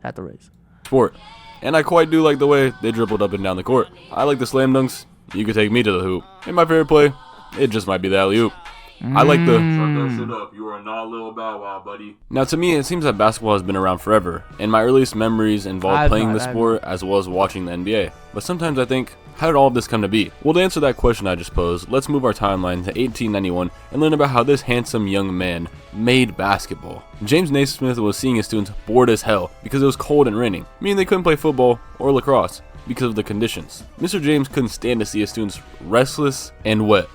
Had to raise. Sport. And I quite do like the way they dribbled up and down the court. I like the slam dunks. You could take me to the hoop. And my favorite play, it just might be the alley-oop. I like the shut that shit up. You are not Lil Bow Wow, buddy. Now, to me, it seems that basketball has been around forever, and my earliest memories involve playing the sport as well as watching the NBA. But sometimes I think, how did all of this come to be? Well, to answer that question I just posed, let's move our timeline to 1891 and learn about how this handsome young man made basketball. James Naismith was seeing his students bored as hell because it was cold and raining, meaning they couldn't play football or lacrosse because of the conditions. Mr. James couldn't stand to see his students restless and wet.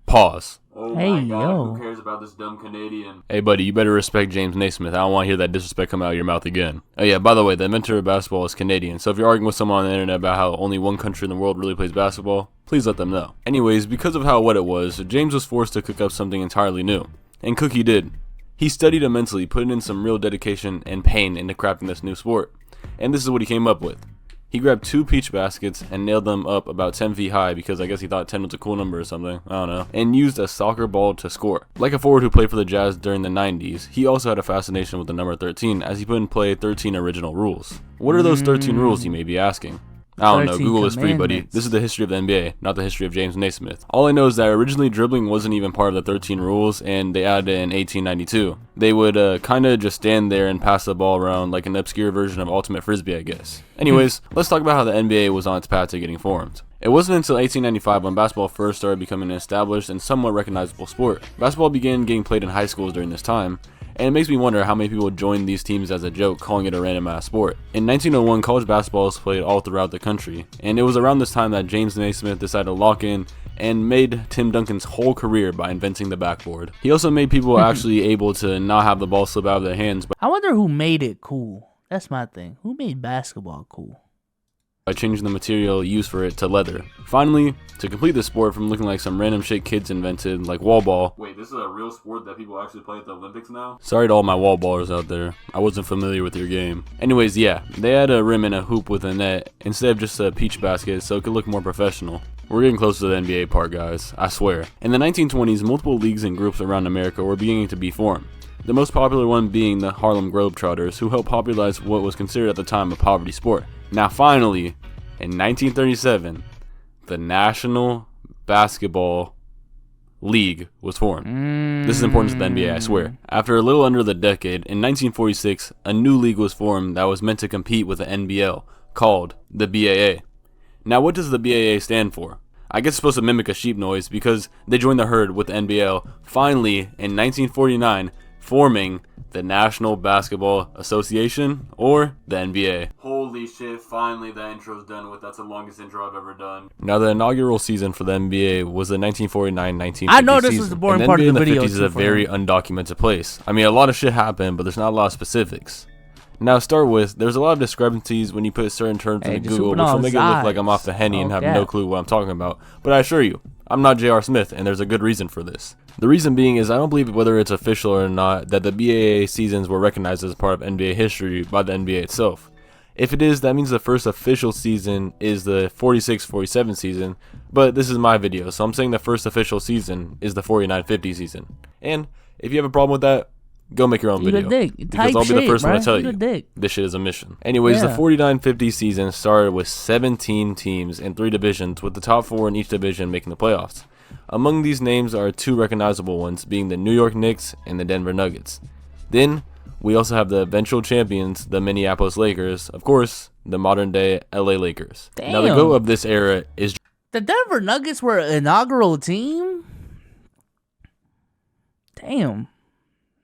Pause. Oh hey, my God, yo. Who cares about this dumb Canadian? Hey, buddy, you better respect James Naismith. I don't want to hear that disrespect come out of your mouth again. Oh, yeah, by the way, the inventor of basketball is Canadian, so if you're arguing with someone on the internet about how only one country in the world really plays basketball, please let them know. Anyways, because of how wet it was, James was forced to cook up something entirely new. And cook he did. He studied immensely, putting in some real dedication and pain into crafting this new sport. And this is what he came up with. He grabbed 2 peach baskets and nailed them up about 10 feet high because I guess he thought 10 was a cool number or something, I don't know, and used a soccer ball to score. Like a forward who played for the Jazz during the 90s, he also had a fascination with the number 13 as he put in play 13 original rules. What are those 13 rules, you may be asking? I don't know, Google is free, buddy. This is the history of the NBA, not the history of James Naismith. All I know is that originally dribbling wasn't even part of the 13 rules, and they added it in 1892. They would kind of just stand there and pass the ball around like an obscure version of Ultimate Frisbee, I guess. Anyways, let's talk about how the NBA was on its path to getting formed. It wasn't until 1895 when basketball first started becoming an established and somewhat recognizable sport. Basketball began getting played in high schools during this time, and it makes me wonder how many people joined these teams as a joke, calling it a random ass sport. In 1901, college basketball was played all throughout the country, and it was around this time that James Naismith decided to lock in and made Tim Duncan's whole career by inventing the backboard. He also made people actually able to not have the ball slip out of their hands. I wonder who made it cool. That's my thing. Who made basketball cool? By changing the material used for it to leather. Finally, to complete the sport from looking like some random shit kids invented, like wall ball. Wait, this is a real sport that people actually play at the Olympics now? Sorry to all my wall ballers out there. I wasn't familiar with your game. Anyways, yeah, they had a rim and a hoop with a net instead of just a peach basket so it could look more professional. We're getting close to the NBA part, guys, I swear. In the 1920s, multiple leagues and groups around America were beginning to be formed. The most popular one being the Harlem Globetrotters, who helped popularize what was considered at the time a poverty sport. Now finally, in 1937, the National Basketball League was formed. This is important to the NBA, I swear. After a little under the decade, in 1946, a new league was formed that was meant to compete with the NBL, called the BAA. Now what does the BAA stand for? I guess it's supposed to mimic a sheep noise because they joined the herd with the NBL, finally in 1949, forming the National Basketball Association, or the NBA. Holy shit, finally that intro's done with. That's the longest intro I've ever done. Now, the inaugural season for the NBA was the 1949-1950 I know this season. was the boring and part of the NBA video. in the 50s is a very undocumented place. I mean, a lot of shit happened, but there's not a lot of specifics. Now, to start with, there's a lot of discrepancies when you put certain terms into Google, which will make it look like I'm off the Henny and have no clue what I'm talking about. But I assure you, I'm not J.R. Smith, and there's a good reason for this. The reason being is I don't believe, whether it's official or not, that the BAA seasons were recognized as part of NBA history by the NBA itself. If it is, that means the first official season is the 46-47 season, but this is my video, so I'm saying the first official season is the 49-50 season. And if you have a problem with that, go make your own video, because I'll be the first one to tell you this shit is a mission. Anyways, the 49-50 season started with 17 teams in 3 divisions, with the top 4 in each division making the playoffs. Among these names are 2 recognizable ones, being the New York Knicks and the Denver Nuggets. Then we also have the eventual champions, the Minneapolis Lakers, of course, the modern day LA Lakers. Damn. Now the GOAT of this era is the Denver Nuggets were an inaugural team. Damn.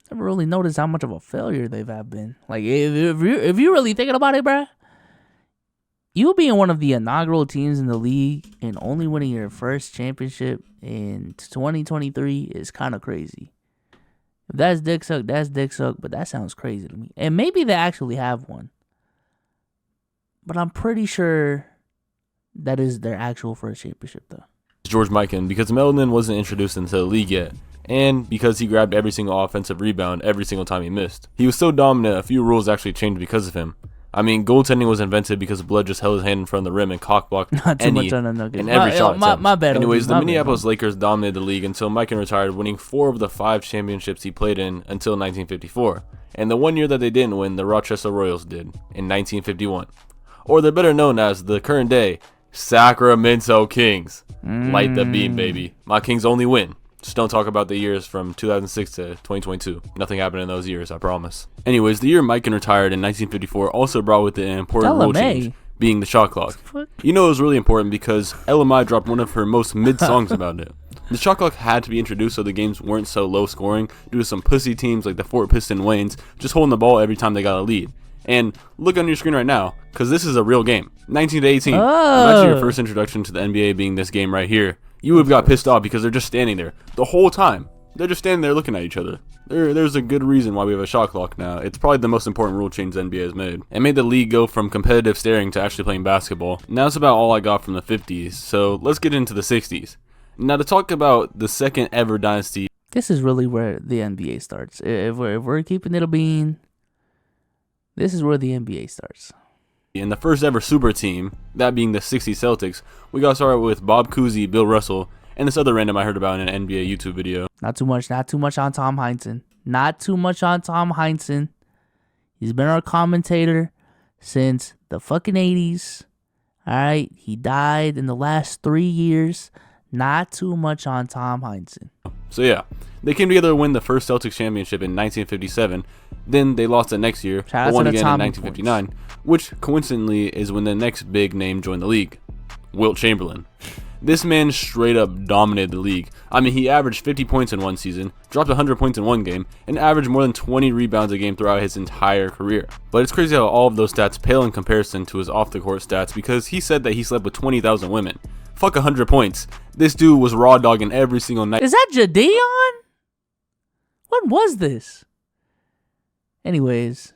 Never really noticed how much of a failure they've been. Like, if you're really thinking about it, bruh, you being one of the inaugural teams in the league and only winning your first championship in 2023 is kind of crazy. If that's dick suck, that's dick suck, but that sounds crazy to me. And maybe they actually have one. But I'm pretty sure that is their actual first championship, though. George Mikan, because Melanin wasn't introduced into the league yet, and because he grabbed every single offensive rebound every single time he missed. He was so dominant, a few rules actually changed because of him. I mean, goaltending was invented because Blood just held his hand in front of the rim and cockblocked in every shot. My bad. Anyways, the Minneapolis Lakers dominated the league until Mikan retired, winning 4 of the 5 championships he played in until 1954. and the one year that they didn't win, the Rochester Royals did, in 1951. Or they're better known as the current day Sacramento Kings. Light the beam, baby. My Kings only win. Just don't talk about the years from 2006 to 2022. Nothing happened in those years, I promise. Anyways, the year Mike retired in 1954 also brought with it an important rule change, being the shot clock. You know it was really important because LMI dropped one of her most mid songs about it. The shot clock had to be introduced so the games weren't so low scoring due to some pussy teams like the Fort Piston Waynes just holding the ball every time they got a lead. And look on your screen right now, because this is a real game. 19 to 18. Imagine your first introduction to the NBA being this game right here. You would have got pissed off because they're just standing there the whole time. They're just standing there looking at each other. There's a good reason why we have a shot clock now. It's probably the most important rule change the NBA has made. It made the league go from competitive staring to actually playing basketball. And that's about all I got from the 50s. So let's get into the 60s. Now to talk about the second ever dynasty. This is really where the NBA starts. If we're keeping it a bean, this is where the NBA starts. In the first ever super team, that being the 60 Celtics, we got started with Bob Cousy, Bill Russell, and this other random I heard about in an NBA YouTube video. Not too much on Tom Heinsohn. Not too much on Tom Heinsohn. He's been our commentator since the fucking 80s. Alright, he died in the last 3 years. Not too much on Tom Heinsohn. So yeah, they came together to win the first Celtics championship in 1957. Then they lost it next year, but won again in 1959, which coincidentally is when the next big name joined the league, Wilt Chamberlain. This man straight up dominated the league. I mean, he averaged 50 points in one season, dropped 100 points in one game, and averaged more than 20 rebounds a game throughout his entire career. But it's crazy how all of those stats pale in comparison to his off-the-court stats because he said that he slept with 20,000 women. Fuck 100 points. This dude was raw dogging every single night. Is that Jadeon? When was this? Anyways,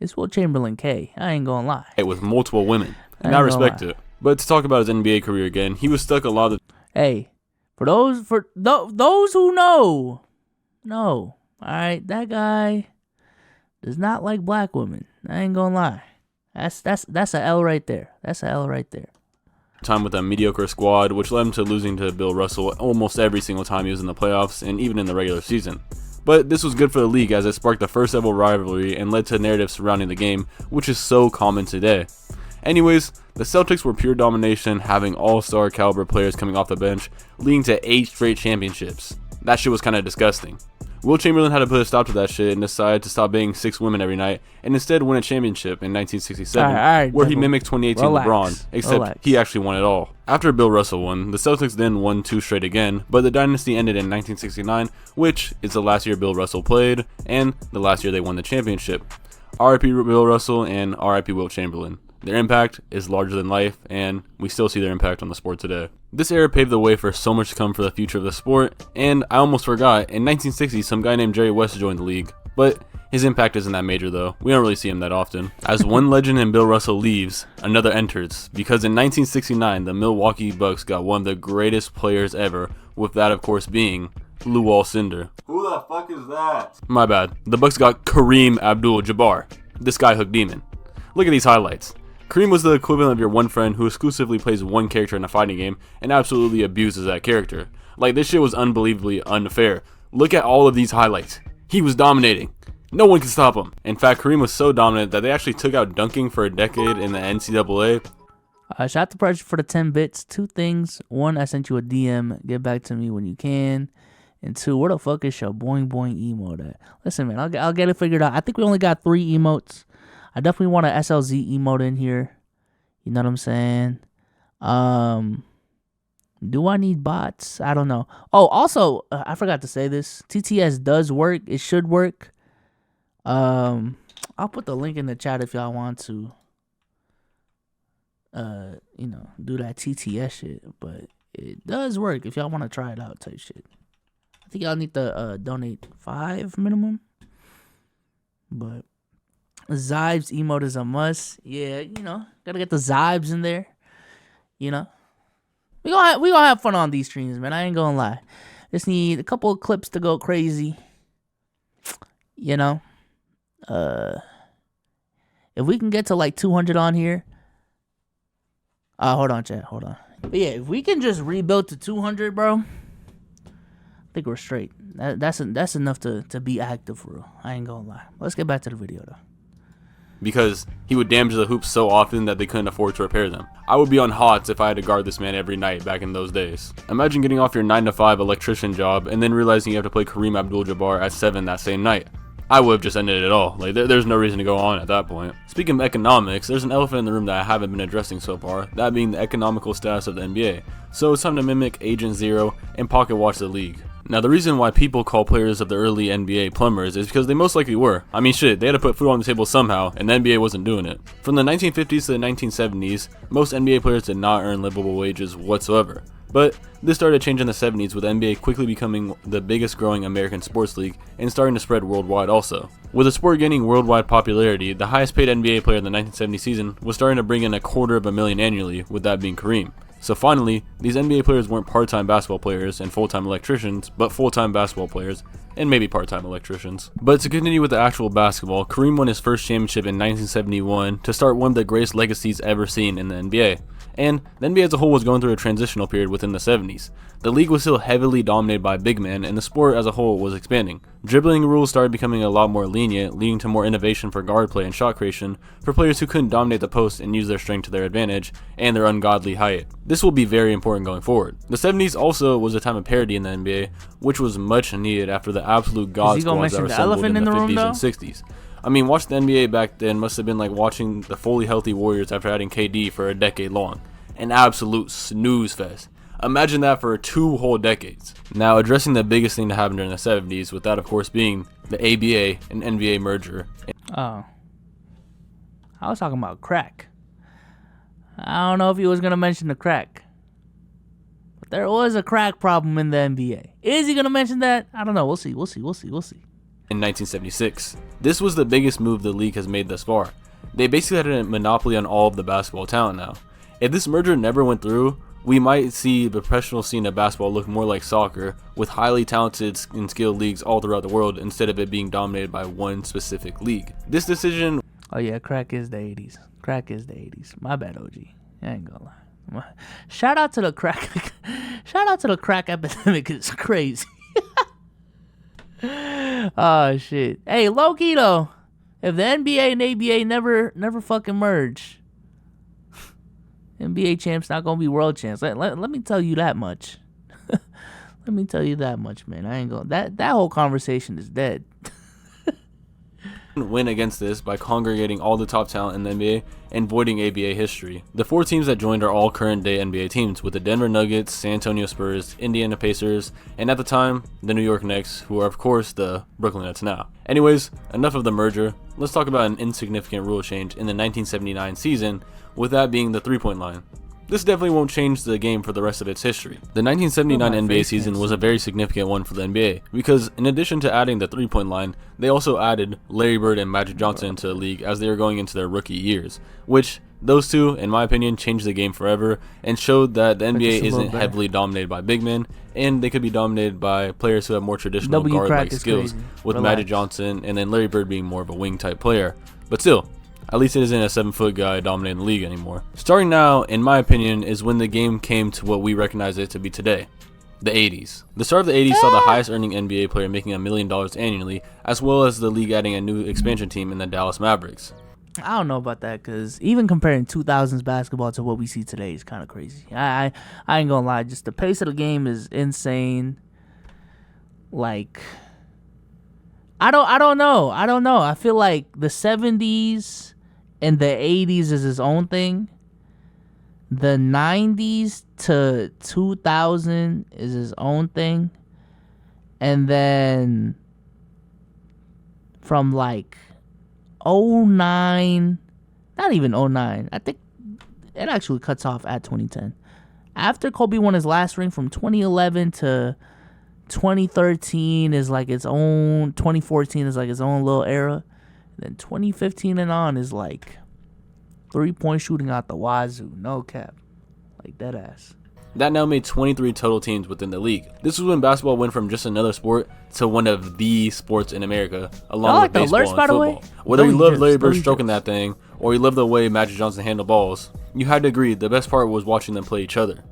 it's Wilt Chamberlain K. I ain't gonna lie. With multiple women. And I respect it. But to talk about his NBA career again, he was stuck a lot of... Hey, for those who know, alright, that guy does not like black women. I ain't gonna lie. That's a L right there. That's a L right there. Time with a mediocre squad, which led him to losing to Bill Russell almost every single time he was in the playoffs and even in the regular season. But this was good for the league as it sparked the first ever rivalry and led to narratives surrounding the game, which is so common today. Anyways, the Celtics were pure domination, having all-star caliber players coming off the bench, leading to 8 straight championships. That shit was kind of disgusting. Wilt Chamberlain had to put a stop to that shit and decided to stop banging 6 women every night and instead win a championship in 1967, where he mimicked 2018 LeBron, except he actually won it all. After Bill Russell won, the Celtics then won 2 straight again, but the dynasty ended in 1969, which is the last year Bill Russell played and the last year they won the championship. RIP Bill Russell and RIP Wilt Chamberlain. Their impact is larger than life, and we still see their impact on the sport today. This era paved the way for so much to come for the future of the sport, and I almost forgot, in 1960 some guy named Jerry West joined the league, but his impact isn't that major though. We don't really see him that often. As one legend in Bill Russell leaves, another enters, because in 1969 the Milwaukee Bucks got one of the greatest players ever, with that of course being Lew Alcindor. Who the fuck is that? My bad. The Bucks got Kareem Abdul-Jabbar, this skyhook demon. Look at these highlights. Kareem was the equivalent of your one friend who exclusively plays one character in a fighting game and absolutely abuses that character. Like, this shit was unbelievably unfair. Look at all of these highlights. He was dominating. No one could stop him. In fact, Kareem was so dominant that they actually took out dunking for a decade in the NCAA. Shout out to Pressure for the 10 bits. 2 things. 1, I sent you a DM. Get back to me when you can. And 2, where the fuck is your boing boing emote at? Listen, man, I'll get it figured out. I think we only got 3 emotes. I definitely want an SLZ emote in here. You know what I'm saying? Do I need bots? I don't know. Oh, also, I forgot to say this. TTS does work. It should work. I'll put the link in the chat if y'all want to, do that TTS shit. But it does work if y'all want to try it out type shit. I think y'all need to donate 5 minimum. But Zybes emote is a must. Yeah, gotta get the Zybes in there. We gonna have fun on these streams, man. I ain't gonna lie. Just need a couple of clips to go crazy. If we can get to like 200 on here. Hold on, chat. Hold on. But yeah, if we can just rebuild to 200, bro, I think we're straight. That's enough to be active for real. I ain't gonna lie. Let's get back to the video though. Because he would damage the hoops so often that they couldn't afford to repair them. I would be on hots if I had to guard this man every night back in those days. Imagine getting off your 9-to-5 electrician job and then realizing you have to play Kareem Abdul-Jabbar at 7 that same night. I would have just ended it all. Like, there's no reason to go on at that point. Speaking of economics, there's an elephant in the room that I haven't been addressing so far, that being the economical status of the NBA. So it's time to mimic Agent Zero and pocket watch the league. Now, the reason why people call players of the early NBA plumbers is because they most likely were. I mean, shit, they had to put food on the table somehow, and the NBA wasn't doing it. From the 1950s to the 1970s, most NBA players did not earn livable wages whatsoever. But this started to change in the 70s, with the NBA quickly becoming the biggest growing American sports league and starting to spread worldwide also. With the sport gaining worldwide popularity, the highest paid NBA player in the 1970 season was starting to bring in $250,000 annually, with that being Kareem. So finally, these NBA players weren't part-time basketball players and full-time electricians, but full-time basketball players and maybe part-time electricians. But to continue with the actual basketball, Kareem won his first championship in 1971 to start one of the greatest legacies ever seen in the NBA. And the NBA as a whole was going through a transitional period within the 70s. The league was still heavily dominated by big men, and the sport as a whole was expanding. Dribbling rules started becoming a lot more lenient, leading to more innovation for guard play and shot creation for players who couldn't dominate the post and use their strength to their advantage and their ungodly height. This will be very important going forward. The 70s also was a time of parity in the NBA, which was much needed after the absolute god squads that were assembled in the 50s and 60s. I mean, watching the NBA back then must have been like watching the fully healthy Warriors after adding KD for a decade long. An absolute snooze fest. Imagine that for 2 whole decades. Now, addressing the biggest thing to happen during the 70s, with that of course being the ABA and NBA merger. Oh. I was talking about crack. I don't know if he was going to mention the crack. But there was a crack problem in the NBA. Is he going to mention that? I don't know. We'll see. In 1976. This was the biggest move the league has made thus far. They basically had a monopoly on all of the basketball talent now. If this merger never went through, we might see the professional scene of basketball look more like soccer, with highly talented and skilled leagues all throughout the world instead of it being dominated by one specific league. This decision... Oh yeah, crack is the 80s. My bad, OG. I ain't gonna lie. Shout out to the crack. Shout out to the crack epidemic. It's crazy. Oh shit. Hey, low key though, if the NBA and ABA never fucking merge, NBA champs not gonna be world champs. Let me tell you that much. Let me tell you that much, man. I ain't gonna. That whole conversation is dead. Win against this by congregating all the top talent in the NBA and voiding ABA history. The 4 teams that joined are all current day NBA teams, with the Denver Nuggets, San Antonio Spurs, Indiana Pacers, and at the time, the New York Knicks, who are of course the Brooklyn Nets now. Anyways, enough of the merger. Let's talk about an insignificant rule change in the 1979 season, with that being the 3-point line. This definitely won't change the game for the rest of its history. The 1979 NBA season was a very significant one for the NBA, because in addition to adding the 3-point line, they also added Larry Bird and Magic Johnson into the league as they were going into their rookie years, which those two, in my opinion, changed the game forever and showed that the NBA isn't heavily dominated by big men, and they could be dominated by players who have more traditional guard-like skills, with Magic Johnson and then Larry Bird being more of a wing-type player. But still, at least it isn't a 7-foot guy dominating the league anymore. Starting now, in my opinion, is when the game came to what we recognize it to be today. The 80s. The start of the 80s saw the highest earning NBA player making $1 million annually, as well as the league adding a new expansion team in the Dallas Mavericks. I don't know about that, because even comparing 2000s basketball to what we see today is kind of crazy. I ain't gonna lie, just the pace of the game is insane. Like, I don't know. I feel like the 70s and the 80s is its own thing. The 90s to 2000 is its own thing. And then from like 09, not even 09, I think it actually cuts off at 2010. After Kobe won his last ring, from 2011 to 2013 is like its own, 2014 is like its own little era. Then 2015 and on is like 3-point shooting out the wazoo, no cap, like dead ass. That now made 23 total teams within the league. This was when basketball went from just another sport to one of the sports in America, along with baseball and football. Whether you loved Larry Bird stroking that thing, or you loved the way Magic Johnson handled balls, you had to agree the best part was watching them play each other.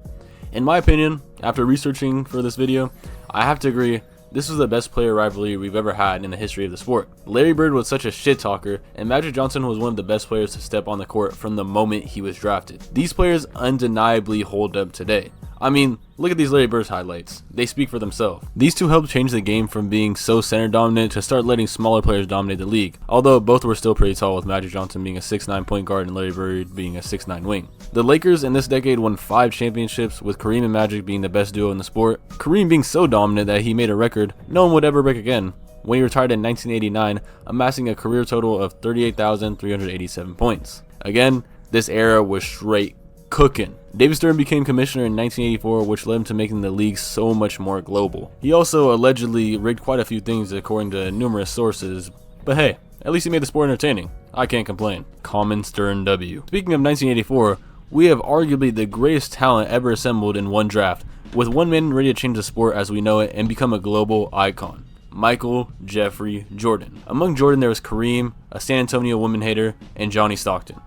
In my opinion, after researching for this video, I have to agree, this was the best player rivalry we've ever had in the history of the sport. Larry Bird was such a shit talker, and Magic Johnson was one of the best players to step on the court from the moment he was drafted. These players undeniably hold up today. I mean, look at these Larry Bird highlights. They speak for themselves. These two helped change the game from being so center dominant to start letting smaller players dominate the league, although both were still pretty tall, with Magic Johnson being a 6'9 point guard and Larry Bird being a 6'9 wing. The Lakers in this decade won 5 championships, with Kareem and Magic being the best duo in the sport. Kareem being so dominant that he made a record no one would ever break again when he retired in 1989, amassing a career total of 38,387 points. Again, this era was straight cooking. David Stern became commissioner in 1984, which led him to making the league so much more global. He also allegedly rigged quite a few things according to numerous sources, but hey, at least he made the sport entertaining. I can't complain. Common Stern W. Speaking of 1984, we have arguably the greatest talent ever assembled in one draft, with one man ready to change the sport as we know it and become a global icon. Michael Jeffrey Jordan. Among Jordan there was Kareem, a San Antonio woman hater, and Johnny Stockton.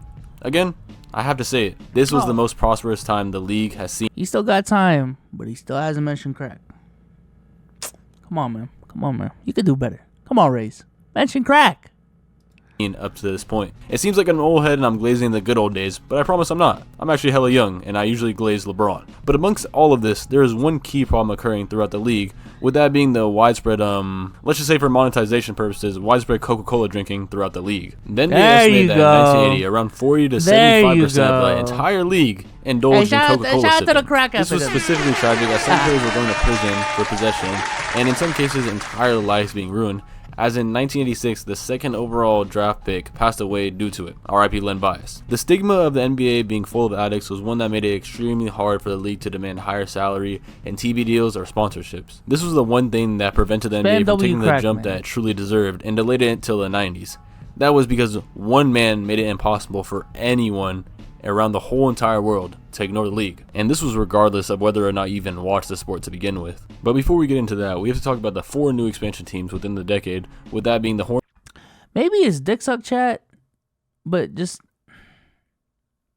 Again, I have to say it, this was the most prosperous time the league has seen. He still got time, but he still hasn't mentioned crack. Come on, man. Come on, man. You could do better. Come on, Rays. Mention crack. Up to this point. It seems like I'm an old head and I'm glazing the good old days, but I promise I'm not. I'm actually hella young, and I usually glaze LeBron. But amongst all of this, there is one key problem occurring throughout the league, with that being the widespread, let's just say for monetization purposes, widespread Coca-Cola drinking throughout the league. Then they estimated that in 1980, around 40 to 75% of the entire league indulged in Coca-Cola sipping. This was specifically tragic, as some players were going to prison for possession, and in some cases, entire lives being ruined. As in 1986, the second overall draft pick passed away due to it. R.I.P. Len Bias. The stigma of the NBA being full of addicts was one that made it extremely hard for the league to demand higher salary and TV deals or sponsorships. This was the one thing that prevented the NBA from taking the jump that it truly deserved and delayed it until the 90s. That was because one man made it impossible for anyone around the whole entire world to ignore the league. And this was regardless of whether or not you even watched the sport to begin with. But before we get into that, we have to talk about the 4 new expansion teams within the decade, with that being the Hornets. Maybe it's Dick Suck Chat, but just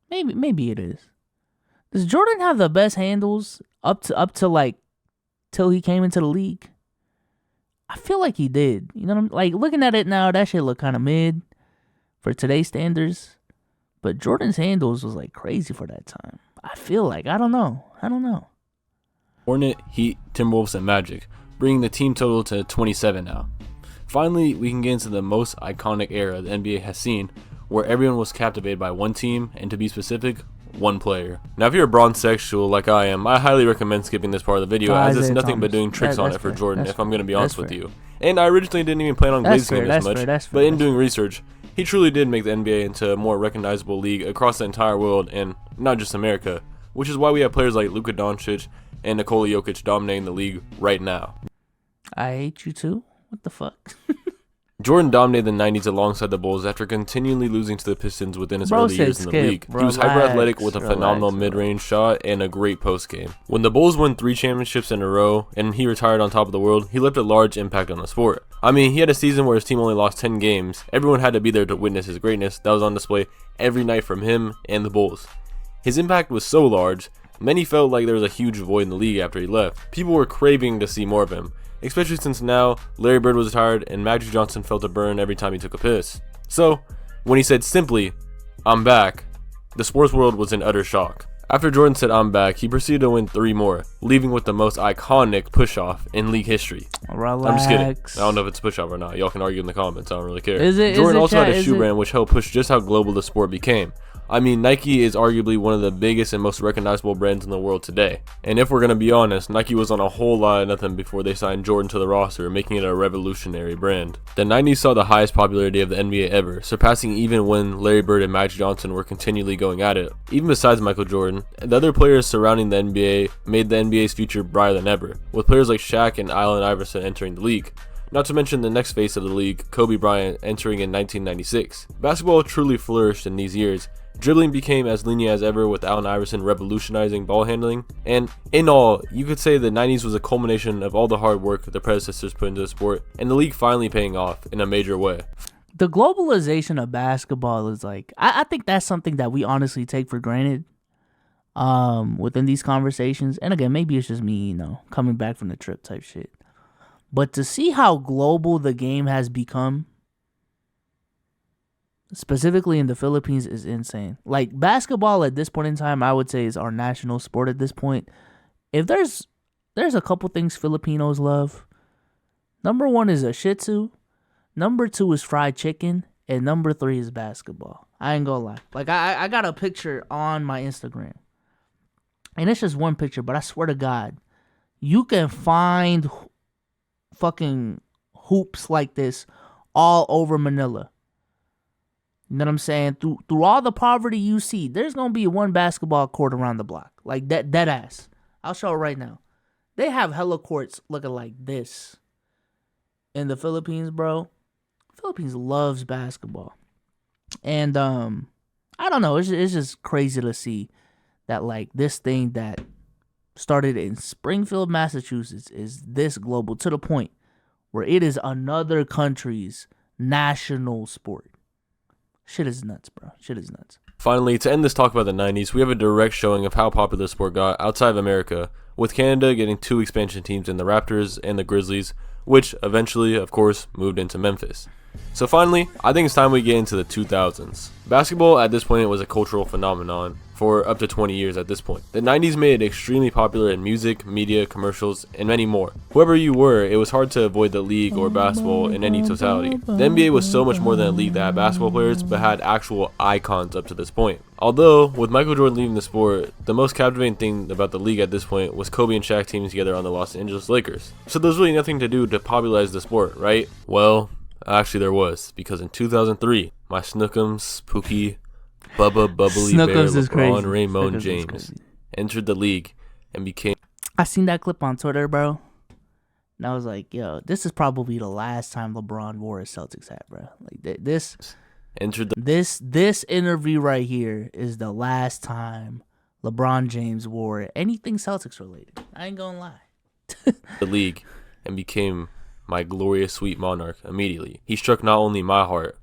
maybe it is. Does Jordan have the best handles up to like till he came into the league? I feel like he did. You know what I'm like, looking at it now, that shit look kind of mid for today's standards. But Jordan's handles was like crazy for that time. I feel like, I don't know. Hornet, Heat, Timberwolves, and Magic, bringing the team total to 27 now. Finally, we can get into the most iconic era the NBA has seen, where everyone was captivated by one team, and to be specific, one player. Now, if you're a bronze sexual like I am, I highly recommend skipping this part of the video, as it's nothing but doing tricks on it for Jordan, if I'm going to be honest with you. And I originally didn't even plan on glazing him as much, but in doing research, he truly did make the NBA into a more recognizable league across the entire world, and not just America, which is why we have players like Luka Doncic and Nikola Jokic dominating the league right now. I hate you too? What the fuck? Jordan dominated the 90s alongside the Bulls after continually losing to the Pistons within his early years in the league. He was hyper-athletic with a phenomenal mid-range shot and a great post-game. When the Bulls won 3 championships in a row and he retired on top of the world, he left a large impact on the sport. I mean, he had a season where his team only lost 10 games. Everyone had to be there to witness his greatness that was on display every night from him and the Bulls. His impact was so large, many felt like there was a huge void in the league after he left. People were craving to see more of him, especially since now Larry Bird was retired and Magic Johnson felt a burn every time he took a piss. So, when he said simply, "I'm back," the sports world was in utter shock. After Jordan said "I'm back," he proceeded to win 3 more, leaving with the most iconic push-off in league history. Relax. I'm just kidding. I don't know if it's push-off or not. Y'all can argue in the comments. I don't really care. Jordan also had a shoe brand which helped push just how global the sport became. I mean, Nike is arguably one of the biggest and most recognizable brands in the world today. And if we're going to be honest, Nike was on a whole lot of nothing before they signed Jordan to the roster, making it a revolutionary brand. The 90s saw the highest popularity of the NBA ever, surpassing even when Larry Bird and Magic Johnson were continually going at it. Even besides Michael Jordan, the other players surrounding the NBA made the NBA's future brighter than ever, with players like Shaq and Allen Iverson entering the league. Not to mention the next face of the league, Kobe Bryant, entering in 1996. Basketball truly flourished in these years. Dribbling became as lenient as ever, with Allen Iverson revolutionizing ball handling, and in all, you could say the 90s was a culmination of all the hard work the predecessors put into the sport, and the league finally paying off in a major way. The globalization of basketball is like, I think that's something that we honestly take for granted. within these conversations. And again, maybe it's just me, coming back from the trip type shit. But to see how global the game has become, specifically in the Philippines, is insane. Like, basketball at this point in time, I would say, is our national sport at this point. If there's a couple things Filipinos love, number one is a Shih Tzu, number two is fried chicken, and number three is basketball. I ain't gonna lie. Like, I got a picture on my Instagram, and it's just one picture, but I swear to God, you can find fucking hoops like this all over Manila. You know what I'm saying? Through all the poverty you see, there's gonna be one basketball court around the block. Like, dead ass. I'll show it right now. They have hella courts looking like this in the Philippines, bro. Philippines loves basketball. And I don't know, it's just crazy to see that, like, this thing that started in Springfield, Massachusetts is this global, to the point where it is another country's national sport. Shit is nuts, bro. Shit is nuts. Finally, to end this talk about the 90s, we have a direct showing of how popular the sport got outside of America, with Canada getting 2 expansion teams in the Raptors and the Grizzlies, which eventually, of course, moved into Memphis. So finally, I think it's time we get into the 2000s. Basketball at this point was a cultural phenomenon for up to 20 years at this point. The 90s made it extremely popular in music, media, commercials, and many more. Whoever you were, it was hard to avoid the league or basketball in any totality. The NBA was so much more than a league that had basketball players, but had actual icons up to this point. Although, with Michael Jordan leaving the sport, the most captivating thing about the league at this point was Kobe and Shaq teaming together on the Los Angeles Lakers. So there's really nothing to do to popularize the sport, right? Well, actually there was, because in 2003, my Snookums, Pookie, Bubba Bubbly Bear, LeBron Raymond James entered the league and became... I seen that clip on Twitter, bro. And I was like, yo, this is probably the last time LeBron wore a Celtics hat, bro. Like, this interview right here is the last time LeBron James wore anything Celtics related. I ain't gonna lie. the league and became my glorious sweet monarch immediately. He struck not only my heart,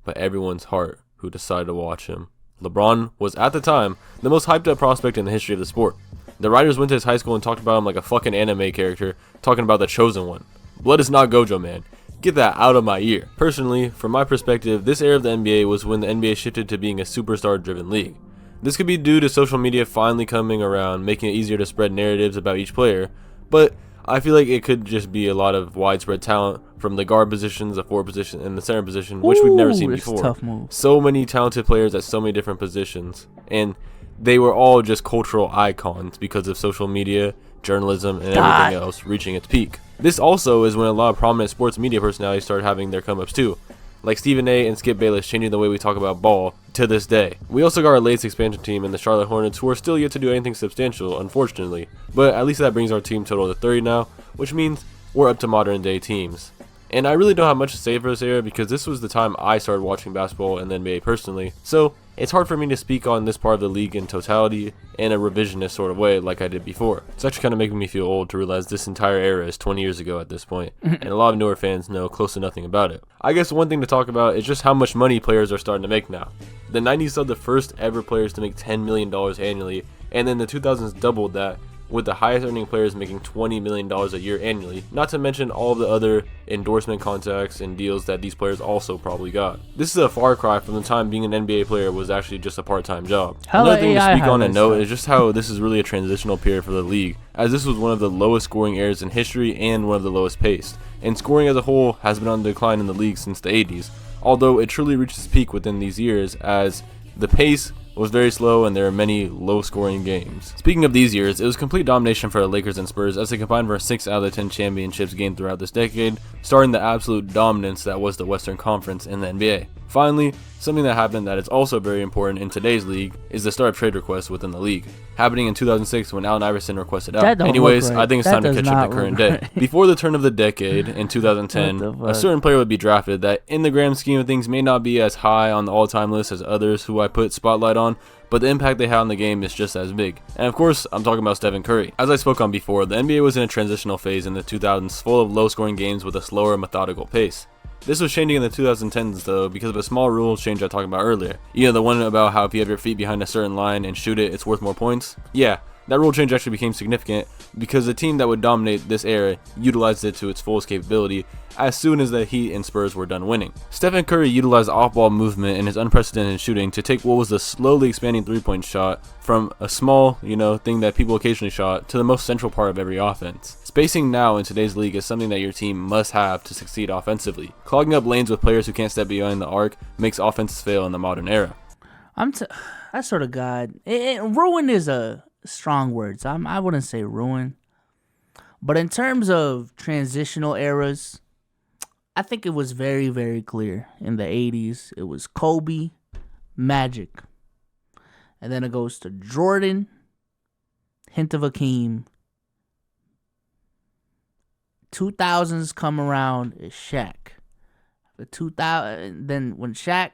but everyone's heart who decided to watch him. LeBron was, at the time, the most hyped up prospect in the history of the sport. The writers went to his high school and talked about him like a fucking anime character, talking about the chosen one. Blood is not Gojo, man. Get that out of my ear. Personally, from my perspective, this era of the NBA was when the NBA shifted to being a superstar-driven league. This could be due to social media finally coming around, making it easier to spread narratives about each player, but I feel like it could just be a lot of widespread talent from the guard positions, the forward position, and the center position, which we've never seen before. Tough move. So many talented players at so many different positions, and they were all just cultural icons because of social media, journalism, and everything else reaching its peak. This also is when a lot of prominent sports media personalities started having their come-ups too, like Stephen A. and Skip Bayless changing the way we talk about ball to this day. We also got our latest expansion team in the Charlotte Hornets, who are still yet to do anything substantial, unfortunately, but at least that brings our team total to 30 now, which means we're up to modern day teams. And I really don't have much to say for this era because this was the time I started watching basketball and the NBA personally, so it's hard for me to speak on this part of the league in totality in a revisionist sort of way like I did before. It's actually kind of making me feel old to realize this entire era is 20 years ago at this point, and a lot of newer fans know close to nothing about it. I guess one thing to talk about is just how much money players are starting to make now. The 90s saw the first ever players to make $10 million annually, and then the 2000s doubled that, with the highest earning players making $20 million a year annually, not to mention all of the other endorsement contracts and deals that these players also probably got. This is a far cry from the time being an NBA player was actually just a part-time job. Another thing to speak on and note is just how this is really a transitional period for the league, as this was one of the lowest scoring eras in history and one of the lowest paced, and scoring as a whole has been on decline in the league since the 80s, although it truly reached its peak within these years as the pace was very slow and there are many low-scoring games. Speaking of these years, it was complete domination for the Lakers and Spurs as they combined for 6 out of the 10 championships gained throughout this decade, starting the absolute dominance that was the Western Conference in the NBA. Finally, something that happened that is also very important in today's league is the start of trade requests within the league, happening in 2006 when Allen Iverson requested out. Anyways, right. I think it's time to catch up to current day. Before the turn of the decade in 2010, a certain player would be drafted that in the grand scheme of things may not be as high on the all-time list as others who I put spotlight on, but the impact they had on the game is just as big. And of course, I'm talking about Stephen Curry. As I spoke on before, the NBA was in a transitional phase in the 2000s full of low-scoring games with a slower, methodical pace. This was changing in the 2010s though because of a small rule change I talked about earlier. You know, the one about how if you have your feet behind a certain line and shoot it, it's worth more points? Yeah, that rule change actually became significant because the team that would dominate this era utilized it to its fullest capability as soon as the Heat and Spurs were done winning. Stephen Curry utilized off-ball movement and his unprecedented shooting to take what was the slowly expanding three-point shot from a small, thing that people occasionally shot to the most central part of every offense. Spacing now in today's league is something that your team must have to succeed offensively. Clogging up lanes with players who can't step behind the arc makes offenses fail in the modern era. I sort of God. Ruin is a strong words. I wouldn't say ruin. But in terms of transitional eras, I think it was very, very clear. In the 80s, it was Kobe, Magic. And then it goes to Jordan, hint of Hakeem. 2000s come around, is Shaq. The 2000, then when Shaq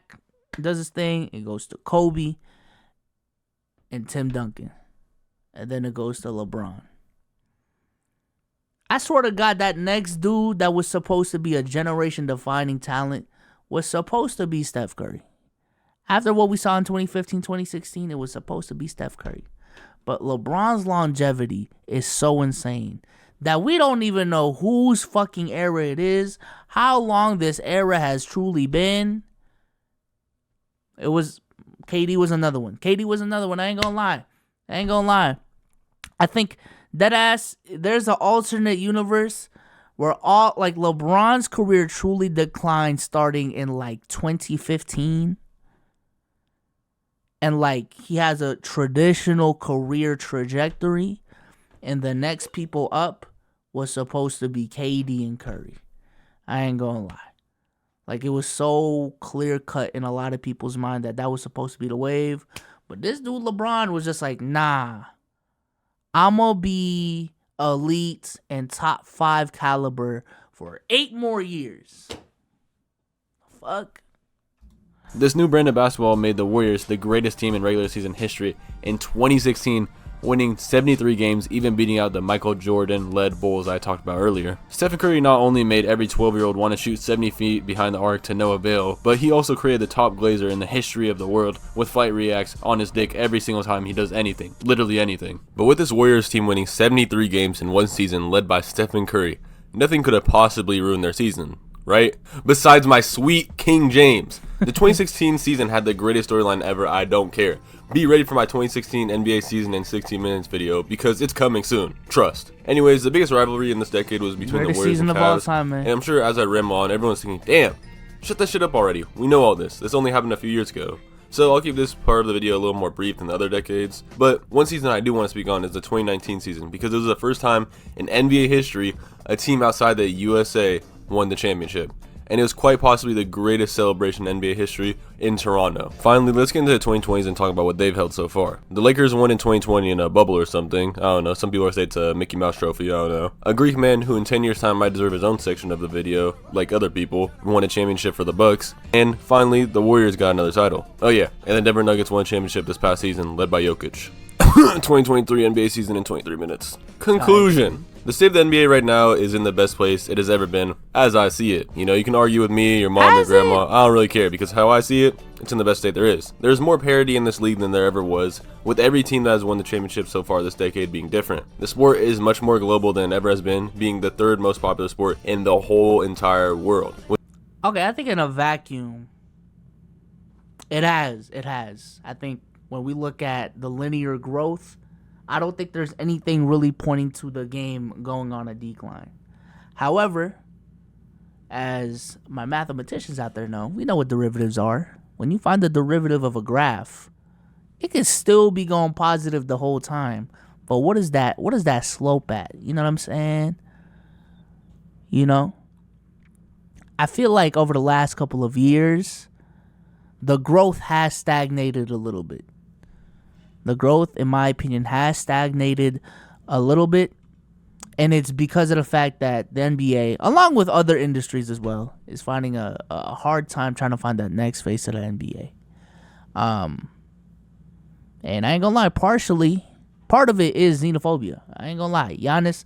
does his thing, it goes to Kobe and Tim Duncan. And then it goes to LeBron. I swear to God, that next dude that was supposed to be a generation-defining talent was supposed to be Steph Curry. After what we saw in 2015, 2016, it was supposed to be Steph Curry. But LeBron's longevity is so insane that we don't even know whose fucking era it is, how long this era has truly been. KD was another one. I ain't gonna lie. I think deadass, there's an alternate universe where LeBron's career truly declined starting in 2015. And he has a traditional career trajectory. And the next people up was supposed to be KD and Curry. I ain't gonna lie. It was so clear cut in a lot of people's mind that was supposed to be the wave. But this dude LeBron was just nah. I'm gonna be elite and top 5 caliber for 8 more years. Fuck. This new brand of basketball made the Warriors the greatest team in regular season history in 2016, winning 73 games, even beating out the Michael Jordan-led Bulls I talked about earlier. Stephen Curry not only made every 12-year-old want to shoot 70 feet behind the arc to no avail, but he also created the top glazer in the history of the world with fight reacts on his dick every single time he does anything, literally anything. But with this Warriors team winning 73 games in one season led by Stephen Curry, nothing could have possibly ruined their season, right? Besides my sweet King James. The 2016 season had the greatest storyline ever, I don't care. Be ready for my 2016 NBA season in 60 minutes video because it's coming soon. Trust. Anyways, the biggest rivalry in this decade was between the Warriors and Cavs. And I'm sure as I ramble on, everyone's thinking, damn, shut that shit up already. We know all this. This only happened a few years ago. So I'll keep this part of the video a little more brief than the other decades. But one season I do want to speak on is the 2019 season because it was the first time in NBA history a team outside the USA won the championship. And it was quite possibly the greatest celebration in NBA history in Toronto. Finally, let's get into the 2020s and talk about what they've held so far. The Lakers won in 2020 in a bubble or something. I don't know. Some people say it's a Mickey Mouse trophy. I don't know. A Greek man who in 10 years time might deserve his own section of the video, like other people, won a championship for the Bucks. And finally, the Warriors got another title. Oh yeah, and the Denver Nuggets won a championship this past season, led by Jokic. 2023 NBA season in 23 minutes. Conclusion. The state of the NBA right now is in the best place it has ever been, as I see it. You can argue with me, your mom, your grandma. I don't really care because how I see it, it's in the best state there is. There's more parity in this league than there ever was, with every team that has won the championship so far this decade being different. The sport is much more global than it ever has been, being the 3rd most popular sport in the whole entire world. Okay, I think in a vacuum, it has. I think when we look at the linear growth, I don't think there's anything really pointing to the game going on a decline. However, as my mathematicians out there know, we know what derivatives are. When you find the derivative of a graph, it can still be going positive the whole time. But what is that? What is that slope at? You know what I'm saying? I feel like over the last couple of years, the growth has stagnated a little bit. The growth, in my opinion, has stagnated a little bit. And it's because of the fact that the NBA, along with other industries as well, is finding a hard time trying to find that next face of the NBA. And I ain't gonna lie, part of it is xenophobia. I ain't gonna lie. Giannis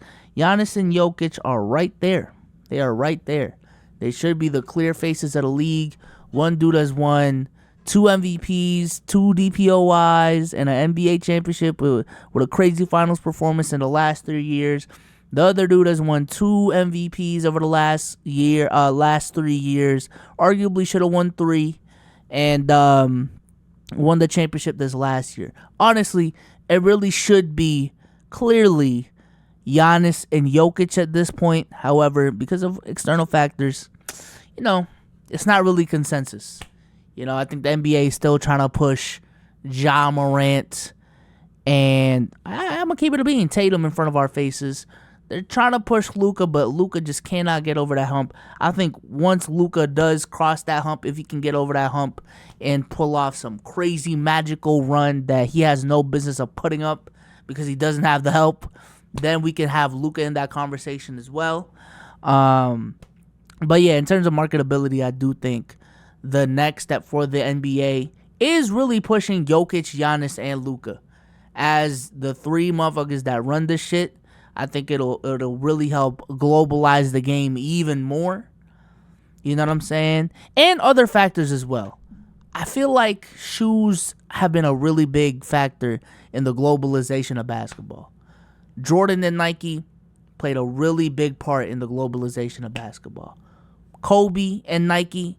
and Jokic are right there. They are right there. They should be the clear faces of the league. One dude has won 2 MVPs, 2 DPOYs, and an NBA championship with a crazy finals performance in the last 3 years. The other dude has won 2 MVPs over the last 3 years. Arguably should have won 3, and won the championship this last year. Honestly, it really should be clearly Giannis and Jokic at this point. However, because of external factors, it's not really consensus. I think the NBA is still trying to push Ja Morant, and I'm going to keep it a bean, Tatum in front of our faces. They're trying to push Luka, but Luka just cannot get over that hump. I think once Luka does cross that hump, if he can get over that hump and pull off some crazy magical run that he has no business of putting up because he doesn't have the help, then we can have Luka in that conversation as well. But yeah, in terms of marketability, I do think the next step for the NBA is really pushing Jokic, Giannis, and Luka as the 3 motherfuckers that run this shit. I think it'll really help globalize the game even more. You know what I'm saying? And other factors as well. I feel like shoes have been a really big factor in the globalization of basketball. Jordan and Nike played a really big part in the globalization of basketball. Kobe and Nike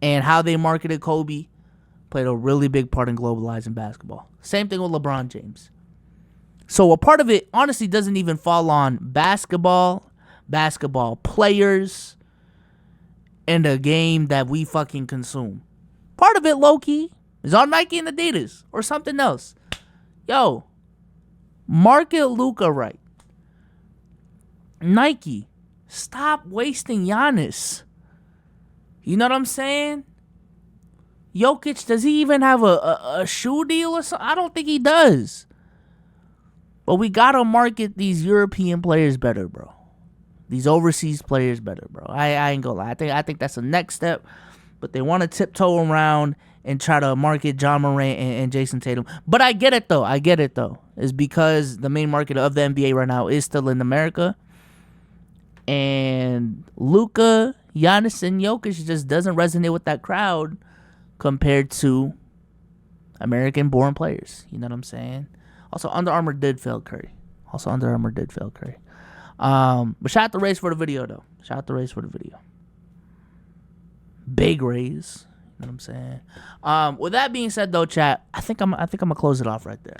and how they marketed Kobe played a really big part in globalizing basketball. Same thing with LeBron James. So a part of it honestly doesn't even fall on basketball players, and the game that we fucking consume. Part of it, low-key, is on Nike and Adidas or something else. Yo, market Luka right. Nike, stop wasting Giannis. You know what I'm saying? Jokic, does he even have a shoe deal or something? I don't think he does. But we gotta market these European players better, bro. These overseas players better, bro. I ain't gonna lie. I think that's the next step. But they want to tiptoe around and try to market Ja Morant and Jason Tatum. But I get it though. It's because the main market of the NBA right now is still in America. And Luka, Giannis, and Jokic just doesn't resonate with that crowd compared to American-born players. You know what I'm saying? Also, Under Armour did fail Curry. But shout out to Race for the video, though. Big raise. You know what I'm saying? With that being said, though, chat, I think I'm gonna close it off right there.